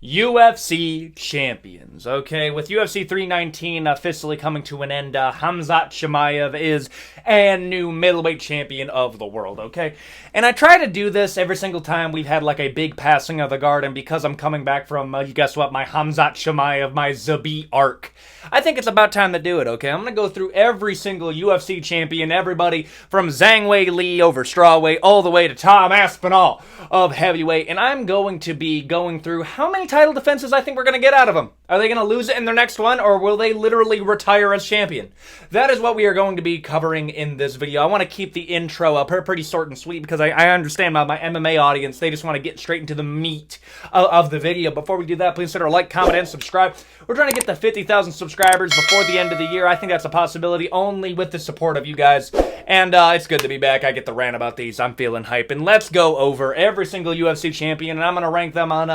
UFC champions, okay? With UFC 319 officially coming to an end, Khamzat Chimaev is a new middleweight champion of the world, okay? And I try to do this every single time we've had like a big passing of the guard, and because I'm coming back from, guess what, my Khamzat Chimaev, my Zabi arc, I think it's about time to do it, okay? I'm going to go through every single UFC champion, everybody from Zhang Wei Li over strawweight all the way to Tom Aspinall of heavyweight, and I'm going to be going through how many title defenses I think we're going to get out of them. Are they going to lose it in their next one, or will they literally retire as champion? That is what we are going to be covering in this video. I want to keep the intro up pretty short and sweet because I understand my MMA audience, they just want to get straight into the meat of the video. Before we do that, please consider like, comment, and subscribe. We're trying to get to 50,000 subscribers before the end of the year. I think that's a possibility only with the support of you guys. And it's good to be back. I get to rant about these. I'm feeling hype. And let's go over every single UFC champion, and I'm going to rank them on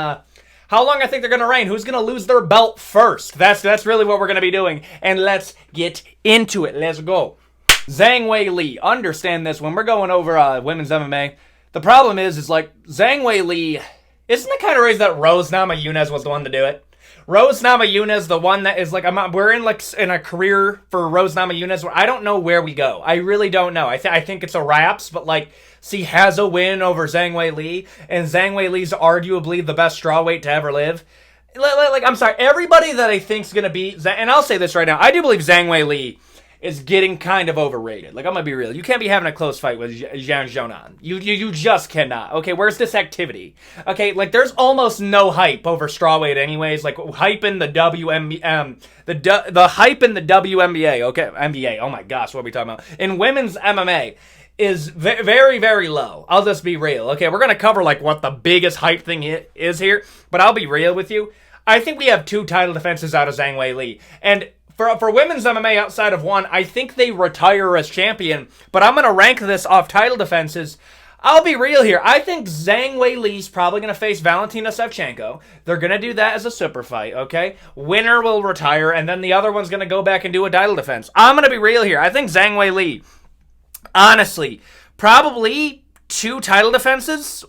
how long I think they're going to reign. Who's going to lose their belt first? That's really what we're going to be doing. And let's get into it. Let's go. Zhang Wei Li. Understand this. When we're going over women's MMA, the problem is like Zhang Wei Li, isn't the kind of race that Rose Namajunas was the one to do it? Rose Namajunas, the one that is like, we're in a career for Rose Namajunas where I don't know where we go. I really don't know. I think it's a wraps, but like, she has a win over Zhang Wei Li, and Zhang Wei Li's arguably the best strawweight to ever live. Like, I'm sorry, everybody that I think's gonna be, and I'll say this right now, I do believe Zhang Wei Li is getting kind of overrated. Like, I'm gonna be real. You can't be having a close fight with Zhang Zhonan. You just cannot. Okay, where's this activity? Okay, like, there's almost no hype over strawweight anyways. Like, hype in the the hype in the WNBA, okay, NBA, oh my gosh, what are we talking about? In women's MMA is very, very low. I'll just be real. Okay, we're gonna cover, like, what the biggest hype thing is here, but I'll be real with you. I think we have 2 title defenses out of Zhang Wei Li, and for women's MMA outside of one, I think they retire as champion, but I'm going to rank this off title defenses. I'll be real here. I think Zhang Wei Li's probably going to face Valentina Shevchenko. They're going to do that as a super fight, okay? Winner will retire, and then the other one's going to go back and do a title defense. I'm going to be real here. I think Zhang Wei Li, honestly, probably 2 title defenses.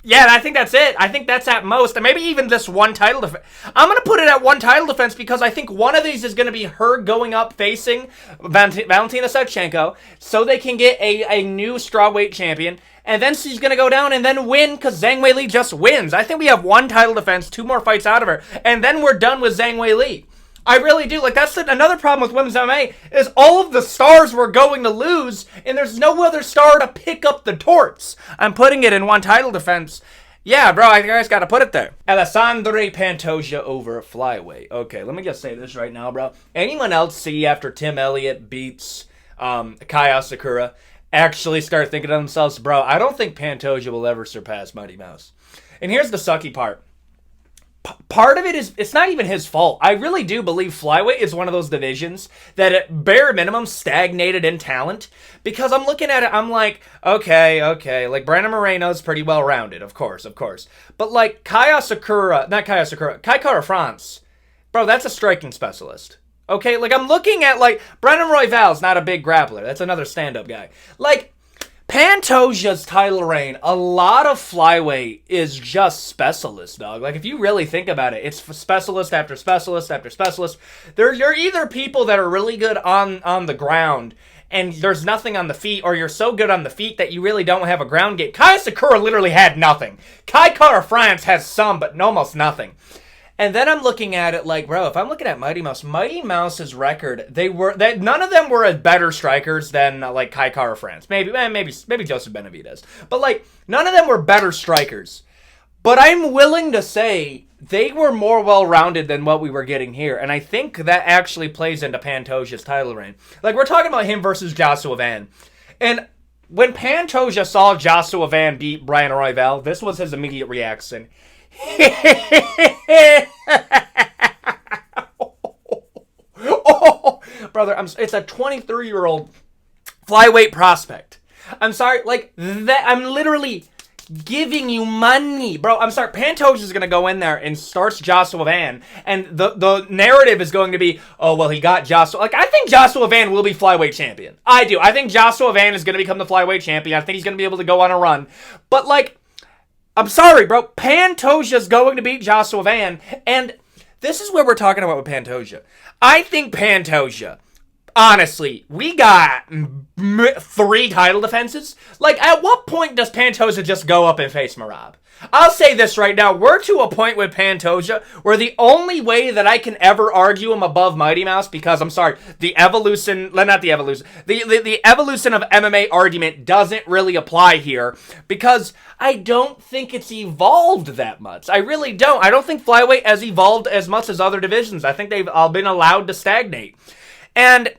Yeah, I think that's it. I think that's at most. And maybe even this 1 title defense. I'm going to put it at 1 title defense because I think one of these is going to be her going up facing Valentina Shevchenko so they can get a new strawweight champion. And then she's going to go down and then win because Zhang Wei Li just wins. I think we have 1 title defense, 2 more fights out of her. And then we're done with Zhang Wei Li. I really do. Like, that's another problem with women's MMA is all of the stars we're going to lose, and there's no other star to pick up the torts. I'm putting it in 1 title defense. Yeah, bro, I guys got to put it there. Alessandre Pantoja over flyweight. Okay, let me just say this right now, bro. Anyone else see after Tim Elliott beats Kaya Sakura actually start thinking to themselves, bro, I don't think Pantoja will ever surpass Mighty Mouse. And here's the sucky part. Part of it is, it's not even his fault. I really do believe flyweight is one of those divisions that at bare minimum stagnated in talent. Because I'm looking at it, I'm like, okay. Like, Brandon Moreno's pretty well-rounded, of course. But like, Kai Kara France, bro, that's a striking specialist. Okay, like, I'm looking at, like, Brendan Royval's not a big grappler. That's another stand-up guy. Like, Pantoja's title reign, a lot of flyweight is just specialist, dog. Like, if you really think about it, it's specialist after specialist after specialist. You're either people that are really good on the ground, and there's nothing on the feet, or you're so good on the feet that you really don't have a ground game. Kai Sakura literally had nothing. Kai Kara France has some, but almost nothing. And then I'm looking at it like, bro, if I'm looking at Mighty Mouse's record, none of them were as better strikers than like Kai Kara France. Maybe Joseph Benavidez. But like, none of them were better strikers. But I'm willing to say they were more well-rounded than what we were getting here. And I think that actually plays into Pantoja's title reign. Like, we're talking about him versus Joshua Van. And when Pantoja saw Joshua Van beat Brian Royval, this was his immediate reaction. Oh, brother, it's a 23-year-old flyweight prospect. I'm sorry, like, that. I'm literally giving you money, bro. I'm sorry, Pantoja's gonna go in there and starts Joshua Van, and the narrative is going to be, oh, well, he got Joshua. Like, I think Joshua Van will be flyweight champion. I do. I think Joshua Van is gonna become the flyweight champion. I think he's gonna be able to go on a run. But, like, I'm sorry, bro. Pantoja's going to beat Joshua Van, and this is what we're talking about with Pantoja. I think Pantoja, honestly, we got 3 title defenses. Like, at what point does Pantoja just go up and face Merab? I'll say this right now. We're to a point with Pantoja where the only way that I can ever argue him above Mighty Mouse, because I'm sorry, the evolution of MMA argument doesn't really apply here, because I don't think it's evolved that much. I really don't. I don't think flyweight has evolved as much as other divisions. I think they've all been allowed to stagnate. And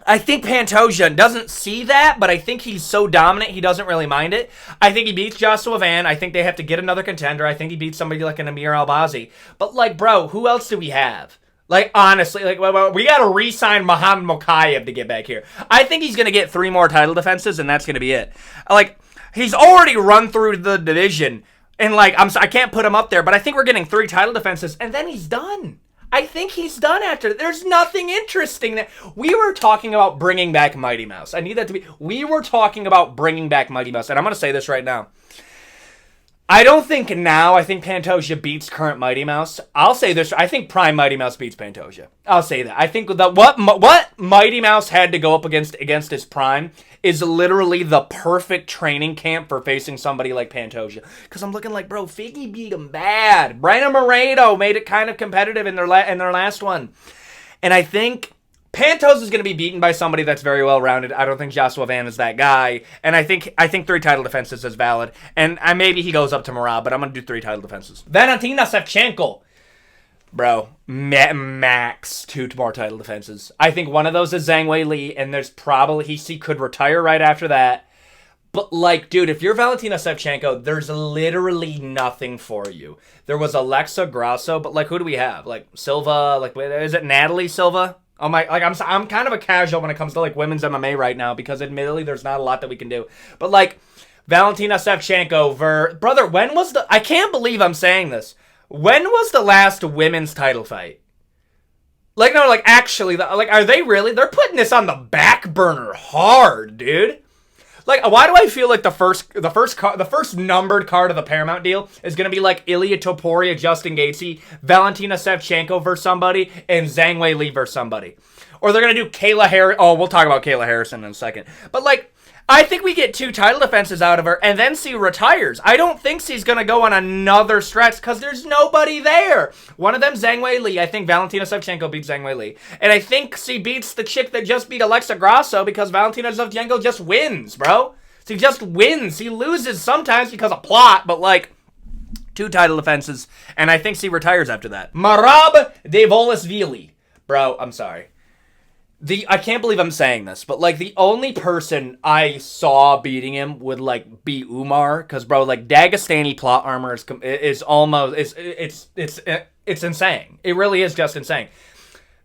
I think Pantoja doesn't see that, but I think he's so dominant he doesn't really mind it. I think he beats Joshua Van. I think they have to get another contender. I think he beats somebody like an Amir Albazi. But, like, bro, who else do we have? Like, honestly, like, we got to re-sign Muhammad Mokaev to get back here. I think he's going to get 3 more title defenses, and that's going to be it. Like, he's already run through the division, and, like, I can't put him up there, but I think we're getting 3 title defenses, and then he's done. I think he's done after that. There's nothing interesting that we were talking about bringing back Mighty Mouse. I need that to be. We were talking about bringing back Mighty Mouse, and I'm going to say this right now. I don't think now. I think Pantoja beats current Mighty Mouse. I'll say this. I think prime Mighty Mouse beats Pantoja. I'll say that. I think that what Mighty Mouse had to go up against his prime is literally the perfect training camp for facing somebody like Pantoja. Because I'm looking like, bro, Figgy beat him bad. Brandon Moreno made it kind of competitive in their last one. And I think Pantoja is going to be beaten by somebody that's very well-rounded. I don't think Joshua Van is that guy. And I think 3 title defenses is valid. And maybe he goes up to Merab, but I'm going to do 3 title defenses. Valentina Shevchenko. Bro, max 2 more title defenses. I think one of those is Zhang Wei Li, and there's probably he could retire right after that. But, like, dude, if you're Valentina Shevchenko, there's literally nothing for you. There was Alexa Grasso, but, like, who do we have? Like, Silva, like, is it Natalie Silva? Oh my, like, I'm kind of a casual when it comes to, like, women's MMA right now, because admittedly there's not a lot that we can do. But, like, Valentina Shevchenko brother, when was I can't believe I'm saying this. When was the last women's title fight? Like, no, like, actually, like, are they really? They're putting this on the back burner hard, dude. Like, why do I feel like the first numbered card of the Paramount deal is going to be, like, Ilia Topuria, Justin Gaethje, Valentina Shevchenko versus somebody, and Zhang Wei Li versus somebody. Or they're going to do Kayla Harrison. Oh, we'll talk about Kayla Harrison in a second. But, like, I think we get 2 title defenses out of her, and then she retires. I don't think she's going to go on another stretch, because there's nobody there. One of them, Zhang Wei Li. I think Valentina Shevchenko beats Zhang Wei Li. And I think she beats the chick that just beat Alexa Grasso, because Valentina Shevchenko just wins, bro. She just wins. She loses sometimes because of plot, but, like, 2 title defenses, and I think she retires after that. Merab Dvalishvili. Bro, I'm sorry. I can't believe I'm saying this, but, like, the only person I saw beating him would, like, be Umar, because, bro, like, Dagestani plot armor is almost, it's insane. It really is just insane.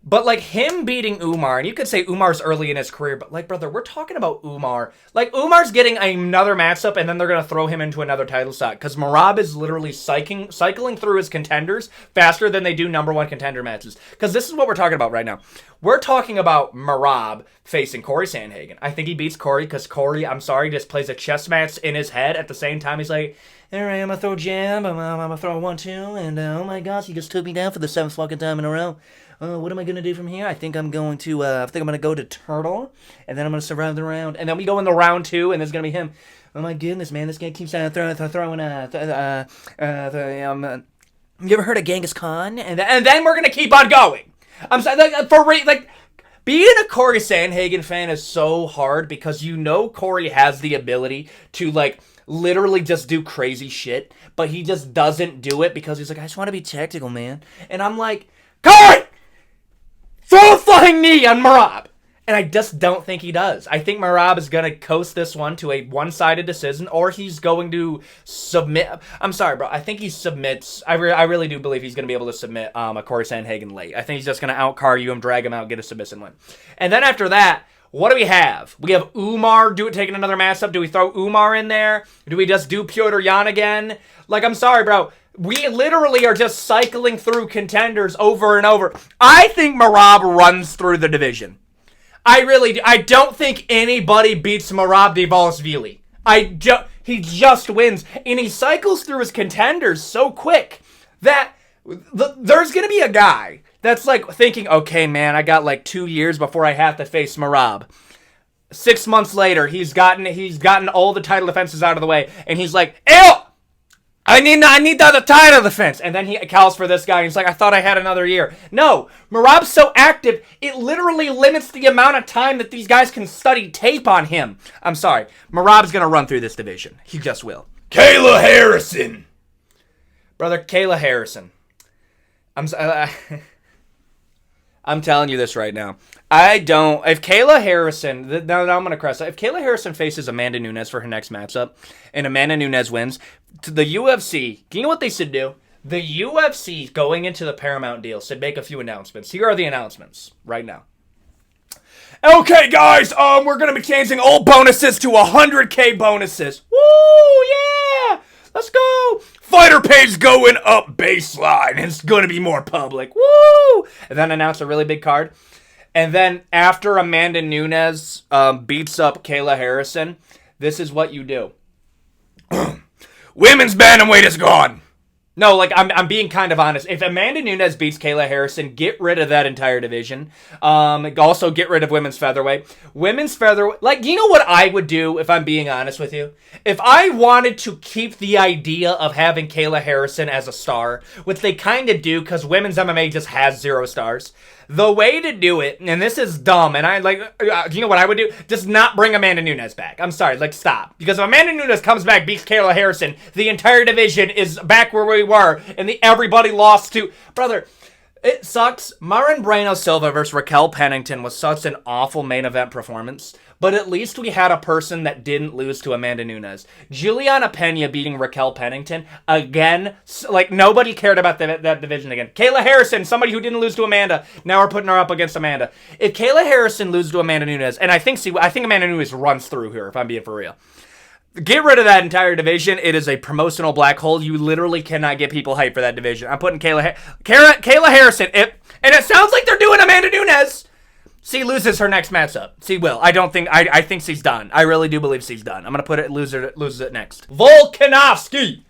But, like, him beating Umar, and you could say Umar's early in his career, but, like, brother, we're talking about Umar. Like, Umar's getting another matchup, and then they're going to throw him into another title shot, because Merab is literally cycling through his contenders faster than they do number 1 contender matches. Because this is what we're talking about right now. We're talking about Merab facing Corey Sandhagen. I think he beats Corey, because Corey, I'm sorry, just plays a chess match in his head at the same time. He's like, all right, I'm going to throw a jab, I'm going to throw a 1-2, and oh my gosh, he just took me down for the 7th fucking time in a row. What am I going to do from here? I think I'm going to go to Turtle, and then I'm going to survive the round. And then we go in the round 2, and it's going to be him. Oh my goodness, man, this guy keeps throwing, you ever heard of Genghis Khan? And then we're going to keep on going. I'm sorry, like, being a Corey Sandhagen fan is so hard, because you know Corey has the ability to, like, literally just do crazy shit, but he just doesn't do it because he's like, I just want to be tactical, man. And I'm like, Corey! Throw a flying knee on Merab! And I just don't think he does. I think Merab is going to coast this one to a one-sided decision, or he's going to submit. I'm sorry, bro. I think he submits. I really do believe he's going to be able to submit a Corey Sandhagen late. I think he's just going to outcardio him, drag him out, get a submission win. And then after that, what do we have? We have Umar taking another matchup. Do we throw Umar in there? Do we just do Piotr Jan again? Like, I'm sorry, bro. We literally are just cycling through contenders over and over. I think Merab runs through the division. I really do. I don't think anybody beats Merab Dvalishvili. He just wins, and he cycles through his contenders so quick that there's going to be a guy that's like thinking, okay, man, I got like 2 years before I have to face Merab. 6 months later, he's gotten all the title defenses out of the way, and he's like, ew! I need the other title defense. And then he calls for this guy, and he's like, I thought I had another year. No, Merab's so active, it literally limits the amount of time that these guys can study tape on him. I'm sorry, Merab's gonna run through this division. He just will. Kayla Harrison! Brother, Kayla Harrison. I'm telling you this right now. If Kayla Harrison, now I'm going to cross. If Kayla Harrison faces Amanda Nunes for her next matchup, and Amanda Nunes wins, to the UFC, do you know what they should do? The UFC, going into the Paramount deal, should make a few announcements. Here are the announcements right now. Okay, guys, we're going to be changing all bonuses to 100K bonuses. Woo, yeah! Let's go! Fighter pay's going up baseline. It's going to be more public. Woo! And then announce a really big card. And then after Amanda Nunes beats up Kayla Harrison, this is what you do. Women's bantamweight is gone. No, like, I'm being kind of honest. If Amanda Nunes beats Kayla Harrison, get rid of that entire division. Also, get rid of women's featherweight. Women's featherweight, like, you know what I would do if I'm being honest with you? If I wanted to keep the idea of having Kayla Harrison as a star, which they kind of do because women's MMA just has 0 stars, the way to do it, and this is dumb, and I like, you know what I would do? Just not bring Amanda Nunes back. I'm sorry, like, stop. Because if Amanda Nunes comes back, beats Kayla Harrison, the entire division is back where we were, and everybody lost to... Brother, it sucks. Marin Brano Silva versus Raquel Pennington was such an awful main event performance, but at least we had a person that didn't lose to Amanda Nunes. Juliana Pena beating Raquel Pennington, again, like, nobody cared about that division again. Kayla Harrison, somebody who didn't lose to Amanda, now we're putting her up against Amanda. If Kayla Harrison loses to Amanda Nunes, and I think Amanda Nunes runs through here, if I'm being for real. Get rid of that entire division. It is a promotional black hole. You literally cannot get people hyped for that division. I'm putting Kayla Harrison. And it sounds like they're doing Amanda Nunes. She loses her next matchup. She will. I think she's done. I really do believe she's done. I'm going to put it, loses it next. Volkanovski.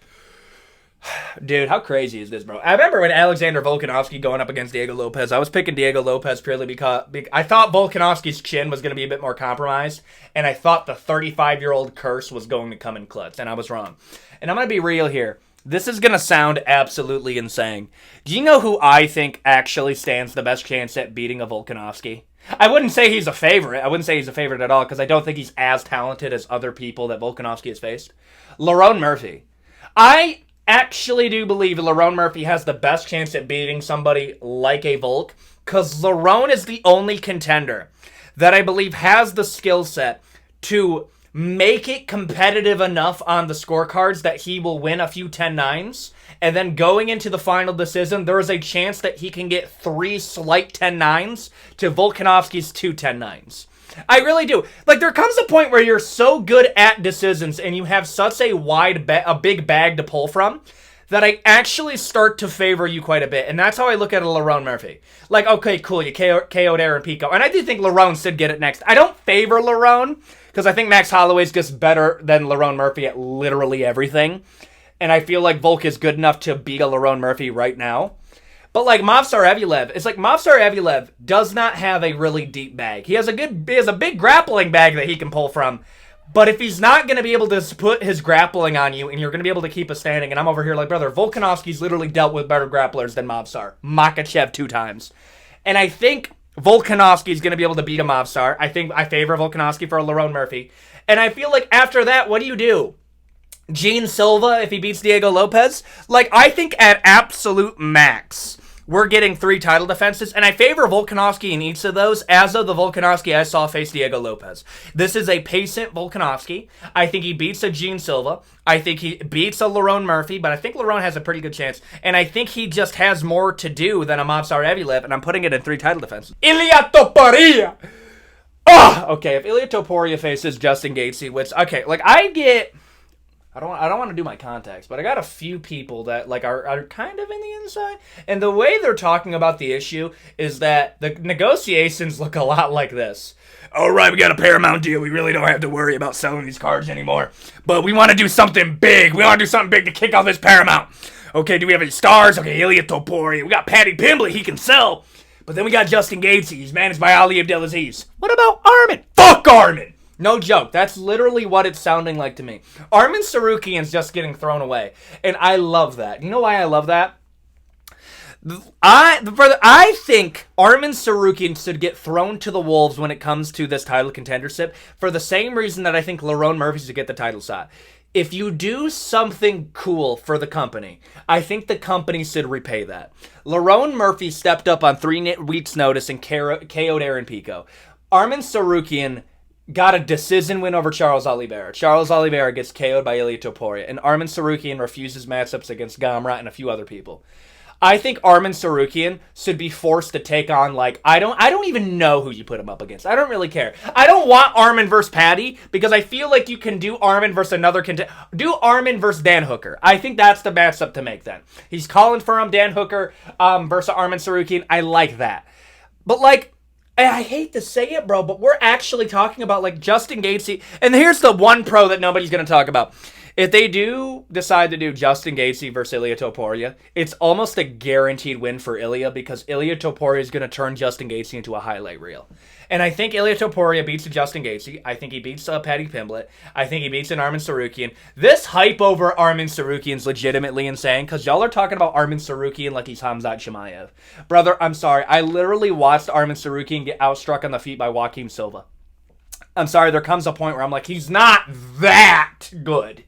Dude, how crazy is this, bro? I remember when Alexander Volkanovski going up against Diego Lopez. I was picking Diego Lopez purely because I thought Volkanovski's chin was going to be a bit more compromised, and I thought the 35-year-old curse was going to come in clutch, and I was wrong. And I'm going to be real here. This is going to sound absolutely insane. Do you know who I think actually stands the best chance at beating a Volkanovski? I wouldn't say he's a favorite. I wouldn't say he's a favorite at all because I don't think he's as talented as other people that Volkanovski has faced. Lerone Murphy. I actually do believe Lerone Murphy has the best chance at beating somebody like a Volk because Lerone is the only contender that I believe has the skill set to make it competitive enough on the scorecards that he will win a few 10-9s, and then going into the final decision, there is a chance that he can get 3 slight 10-9s to Volkanovski's 2 10-9s. I really do. Like, there comes a point where you're so good at decisions and you have such a big bag to pull from that I actually start to favor you quite a bit. And that's how I look at a Lerone Murphy. Like, okay, cool, you KO'd Aaron Pico. And I do think Lerone should get it next. I don't favor Lerone because I think Max Holloway's just better than Lerone Murphy at literally everything. And I feel like Volk is good enough to beat a Lerone Murphy right now. But like Movsar Evloev, it's like Movsar Evloev does not have a really deep bag. He has a big grappling bag that he can pull from. But if he's not going to be able to put his grappling on you and you're going to be able to keep us standing, and I'm over here like, brother, Volkanovski's literally dealt with better grapplers than Movsar. Makhachev 2 times. And I think Volkanovski's going to be able to beat a Movsar. I think I favor Volkanovski for a Lerone Murphy. And I feel like after that, what do? Gene Silva, if he beats Diego Lopez? Like, I think at absolute max, we're getting 3 title defenses, and I favor Volkanovski in each of those, as of the Volkanovski I saw face Diego Lopez. This is a patient Volkanovski. I think he beats a Gene Silva. I think he beats a Lerone Murphy, but I think Lerone has a pretty good chance, and I think he just has more to do than a Movsar Evloev, and I'm putting it in 3 title defenses. Ilia Topuria! Okay, if Ilia Topuria faces Justin Gaethje, which, okay, like, I don't want to do my contacts, but I got a few people that like are kind of in the inside, and the way they're talking about the issue is that the negotiations look a lot like this. All right, we got a Paramount deal. We really don't have to worry about selling these cards anymore, but we want to do something big. We want to do something big to kick off this Paramount. Okay, do we have any stars? Okay, Ilia Topuria. We got Paddy Pimblett. He can sell. But then we got Justin Gaethje. He's managed by Ali Abdelaziz. What about Armin? Fuck Armin! No joke. That's literally what it's sounding like to me. Armin Sarukian's just getting thrown away. And I love that. You know why I love that? I think Armin Sarukian should get thrown to the wolves when it comes to this title contendership for the same reason that I think Lerone Murphy should get the title shot. If you do something cool for the company, I think the company should repay that. Lerone Murphy stepped up on 3 weeks' notice and KO'd Aaron Pico. Armin Sarukian got a decision win over Charles Oliveira. Charles Oliveira gets KO'd by Ilia Topuria, and Armin Sarukian refuses matchups against Gamrot and a few other people. I think Armin Sarukian should be forced to take on, like, I don't even know who you put him up against. I don't really care. I don't want Armin versus Paddy, because I feel like you can do Armin versus another do Armin versus Dan Hooker. I think that's the matchup to make then. He's calling for him, Dan Hooker versus Armin Sarukian. I like that. But, like, I hate to say it, bro, but we're actually talking about, like, Justin Gaethje. And here's the one pro that nobody's going to talk about. If they do decide to do Justin Gaethje versus Ilia Topuria, it's almost a guaranteed win for Ilia because Ilia Topuria is going to turn Justin Gaethje into a highlight reel. And I think Ilia Topuria beats Justin Gaethje. I think he beats Paddy Pimblett. I think he beats an Armin Sarukian. This hype over Armin Sarukian is legitimately insane because y'all are talking about Armin Sarukian like he's Khamzat Chimaev. Brother, I'm sorry. I literally watched Armin Sarukian get outstruck on the feet by Joaquin Silva. I'm sorry. There comes a point where I'm like, he's not that good.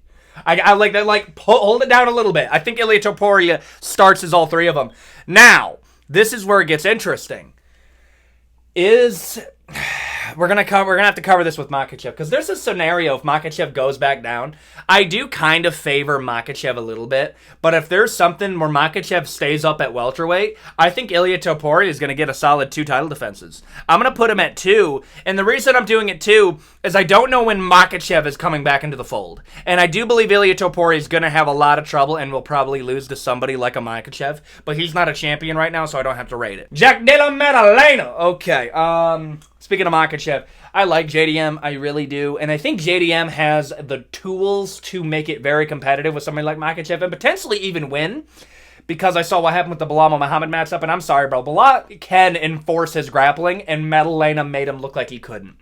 I like that, like, hold it down a little bit. I think Ilia Topuria starts as all 3 of them. Now, this is where it gets interesting. We're gonna have to cover this with Makhachev because there's a scenario if Makhachev goes back down. I do kind of favor Makhachev a little bit, but if there's something where Makhachev stays up at welterweight, I think Ilia Topuria is gonna get a solid 2 title defenses. I'm gonna put him at 2, and the reason I'm doing it 2 is I don't know when Makhachev is coming back into the fold, and I do believe Ilia Topuria is gonna have a lot of trouble and will probably lose to somebody like a Makhachev, but he's not a champion right now, so I don't have to rate it. Jack Della Maddalena. Okay. Speaking of Makhachev, I like JDM, I really do, and I think JDM has the tools to make it very competitive with somebody like Makhachev and potentially even win, because I saw what happened with the Belal Muhammad matchup, and I'm sorry, bro, Belal can enforce his grappling, and Maddalena made him look like he couldn't.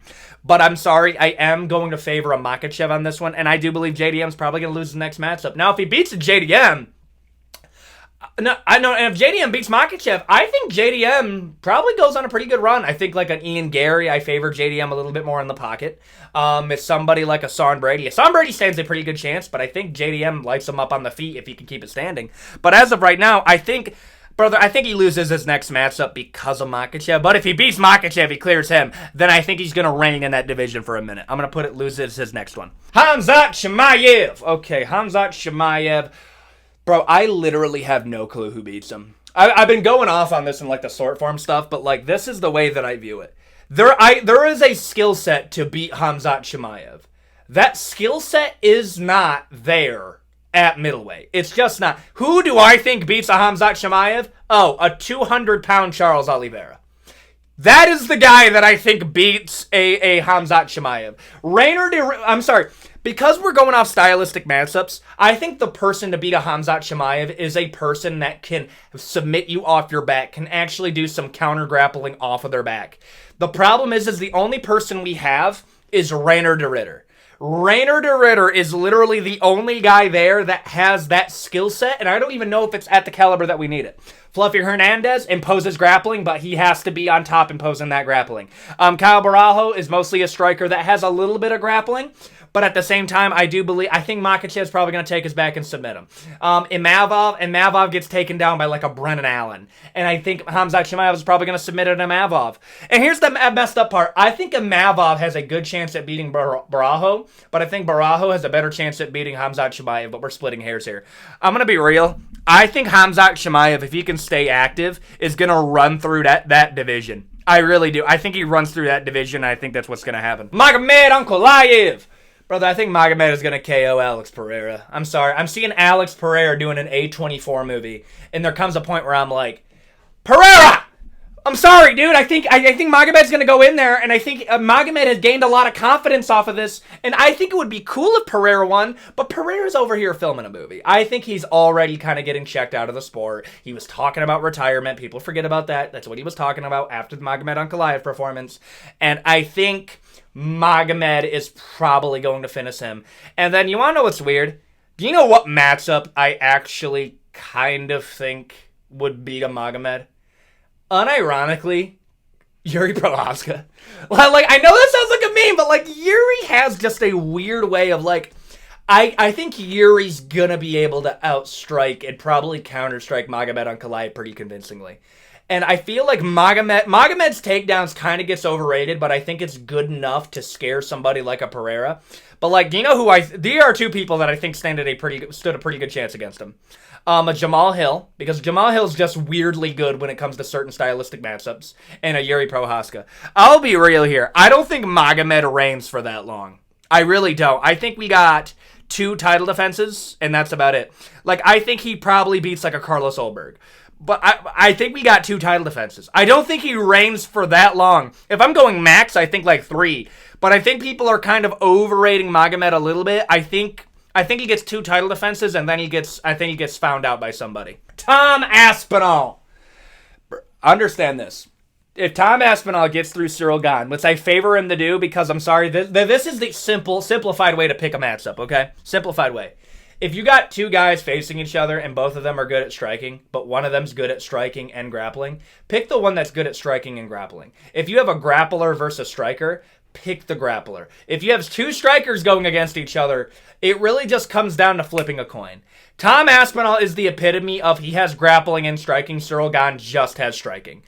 But I'm sorry, I am going to favor a Makhachev on this one, and I do believe JDM's probably going to lose the next matchup. Now, if he beats a JDM, no, I know. And if JDM beats Makhachev, I think JDM probably goes on a pretty good run. I think like an Ian Gary, I favor JDM a little bit more in the pocket. If somebody like a Son Brady stands a pretty good chance, but I think JDM lights him up on the feet if he can keep it standing. But as of right now, I think he loses his next matchup because of Makhachev. But if he beats Makhachev, he clears him, then I think he's going to reign in that division for a minute. I'm going to put it loses his next one. Khamzat Chimaev. Okay, Khamzat Chimaev. Bro, I literally have no clue who beats him. I've been going off on this in like the short form stuff, but like this is the way that I view it. There is a skill set to beat Khamzat Chimaev. That skill set is not there at middleweight. It's just not. Who do I think beats a Khamzat Chimaev? Oh, a 200-pound Charles Oliveira. That is the guy that I think beats a Khamzat Chimaev. I'm sorry. Because we're going off stylistic matchups, I think the person to beat a Khamzat Chimaev is a person that can submit you off your back, can actually do some counter grappling off of their back. The problem is the only person we have is Reinier de Ridder. Reinier de Ridder is literally the only guy there that has that skill set, and I don't even know if it's at the caliber that we need it. Fluffy Hernandez imposes grappling, but he has to be on top imposing that grappling. Kyle Barajo is mostly a striker that has a little bit of grappling, but at the same time, I think Makhachev is probably going to take his back and submit him. Imavov gets taken down by like a Brennan Allen. And I think Khamzat Chimaev is probably going to submit it to Imavov. And here's the messed up part. I think Imavov has a good chance at beating Barajo, but I think Barajo has a better chance at beating Khamzat Chimaev, but we're splitting hairs here. I'm going to be real. I think Khamzat Chimaev, if he can stay active, is going to run through that division. I really do. I think he runs through that division, and I think that's what's going to happen. Magomed Ankalaev. Brother, I think Magomed is going to KO Alex Pereira. I'm sorry. I'm seeing Alex Pereira doing an A24 movie, and there comes a point where I'm like, Pereira! I'm sorry, dude. I think Magomed's going to go in there, and I think Magomed has gained a lot of confidence off of this, and I think it would be cool if Pereira won, but Pereira's over here filming a movie. I think he's already kind of getting checked out of the sport. He was talking about retirement. People forget about that. That's what he was talking about after the Magomed Ankalaev performance, and I think Magomed is probably going to finish him. And then you want to know what's weird? Do you know what matchup I actually kind of think would beat a Magomed? Unironically, Yuri Prochazka. Like, I know that sounds like a meme, but, like, Yuri has just a weird way of, like, I think Yuri's gonna be able to outstrike and probably counterstrike Magomed Ankalaev pretty convincingly. And I feel like Magomed's takedowns kind of gets overrated, but I think it's good enough to scare somebody like a Pereira. But, like, you know who there are two people that I think stood a pretty good chance against him. A Jamal Hill, because Jamal Hill's just weirdly good when it comes to certain stylistic matchups, and a Yuri Prochazka. I'll be real here. I don't think Magomed reigns for that long. I really don't. I think we got 2 title defenses, and that's about it. Like, I think he probably beats, like, a Carlos Ulberg. But I think we got 2 title defenses. I don't think he reigns for that long. If I'm going max, I think, like, 3. But I think people are kind of overrating Magomed a little bit. I think he gets 2 title defenses, and then I think he gets found out by somebody. Tom Aspinall. Understand this. If Tom Aspinall gets through Cyril Gane, which I favor him to do, because I'm sorry, this is the simplified way to pick a matchup, okay? Simplified way. If you got 2 guys facing each other and both of them are good at striking, but one of them's good at striking and grappling, pick the one that's good at striking and grappling. If you have a grappler versus striker, pick the grappler. If you have 2 strikers going against each other, it really just comes down to flipping a coin. Tom Aspinall is the epitome of he has grappling and striking. Cyril Gane just has striking.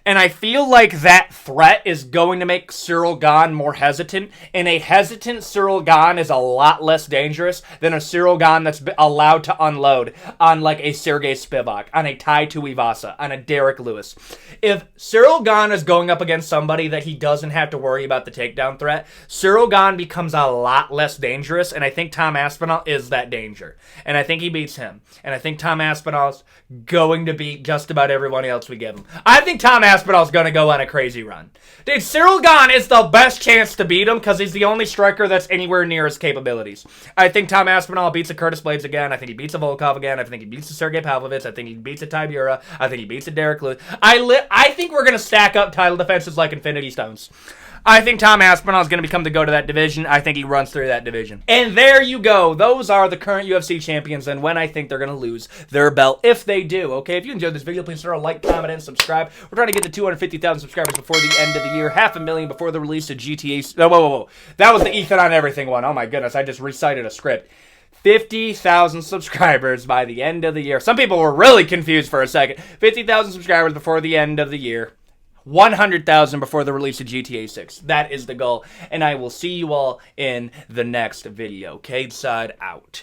And I feel like that threat is going to make Cyril Gane more hesitant, and a hesitant Cyril Gane is a lot less dangerous than a Cyril Gane that's allowed to unload on, like, a Sergey Spivak, on a Tai Tuivasa, on a Derek Lewis. If Cyril Gane is going up against somebody that he doesn't have to worry about the takedown threat, Cyril Gane becomes a lot less dangerous, and I think Tom Aspinall is that danger. And I think he beats him. And I think Tom Aspinall's going to beat just about everyone else we give him. I think Tom Aspinall's going to go on a crazy run. Dude, Cyril Gane is the best chance to beat him because he's the only striker that's anywhere near his capabilities. I think Tom Aspinall beats a Curtis Blades again. I think he beats a Volkov again. I think he beats a Sergey Pavlovich. I think he beats a Tybura. I think he beats a Derek Lewis. I think we're going to stack up title defenses like Infinity Stones. I think Tom Aspinall is going to become the go to that division. I think he runs through that division. And there you go. Those are the current UFC champions and when I think they're going to lose their belt, if they do. Okay, if you enjoyed this video, please throw a like, comment, and subscribe. We're trying to get to 250,000 subscribers before the end of the year. 500,000 before the release of GTA. Whoa. That was the Ethan on Everything one. Oh my goodness, I just recited a script. 50,000 subscribers by the end of the year. Some people were really confused for a second. 50,000 subscribers before the end of the year. 100,000 before the release of GTA 6. That is the goal. And I will see you all in the next video. Cade Side out.